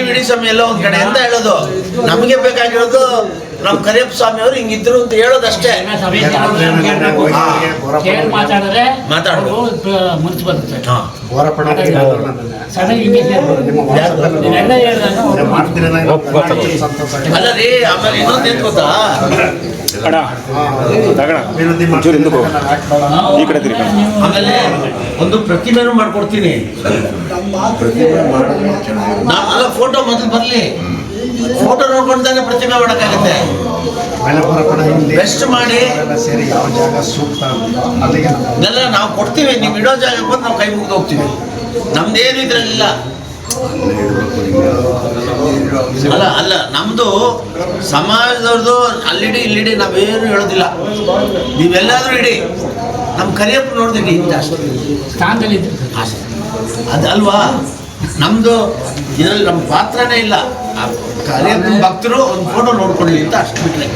ಇಡೀ ಸ್ವಾಮಿ ಎಲ್ಲ ಒಂದ್ ಕಡೆ ಅಂತ ಹೇಳೋದು. ನಮಗೆ ಬೇಕಾಗಿರೋದು ನಮ್ಮ ಕರಿಯಪ್ಪ ಸ್ವಾಮಿ ಅವರು ಹಿಂಗಿದ್ರು ಅಂತ ಹೇಳೋದಷ್ಟೇ. ಮಾತಾಡೋದು ಮುಂಚೆ ಬರುತ್ತೆ. ಅಲ್ಲ ರೀ, ಆಮೇಲೆ ಇನ್ನೊಂದೇನು ಗೊತ್ತಾ, ಆಮೇಲೆ ಒಂದು ಪ್ರತಿಮೆನೂ ಮಾಡ್ಕೊಡ್ತೀನಿ. ಅಲ್ಲ, ಫೋಟೋ ಮೊದಲು ಬರ್ಲಿ, ಫೋಟೋ ನೋಡ್ಕೊಂಡು ತಾನೆ ಪ್ರತಿಮೆ ಮಾಡೋಕ್ಕಾಗತ್ತೆ. ಬೆಸ್ಟ್ ಮಾಡಿ ಇದೆಲ್ಲ ನಾವು ಕೊಡ್ತೀವಿ. ನೀವು ಇಡೋ ಜಾಗಕ್ಕೆ ಬಂದು ನಾವು ಕೈ ಮುಗಿದು ಹೋಗ್ತೀವಿ. ನಮ್ದೇನು ಇದ್ರಲ್ಲಿಲ್ಲ. ಅಲ್ಲ ಅಲ್ಲ, ನಮ್ದು ಸಮಾಜದವ್ರದ್ದು ಅಲ್ಲಿಡಿ ಇಲ್ಲಿಡಿ ನಾವೇನು ಹೇಳೋದಿಲ್ಲ. ನೀವೆಲ್ಲಾದ್ರೂ ಇಡಿ, ನಮ್ಮ ಕರಿಯಪ್ಪ ನೋಡಿದಿಡಿ ಅಷ್ಟೇ. ಅದಲ್ವಾ ನಮ್ದು ಇದರಲ್ಲಿ ನಮ್ಮ ಪಾತ್ರನೇ ಇಲ್ಲ. ಕರಿಯಪ್ಪನ ಭಕ್ತರು ಒಂದು ಫೋಟೋ ನೋಡ್ಕೊಳ್ಳಿ ಅಂತ ಅಷ್ಟು ಬಿಟ್ರೆ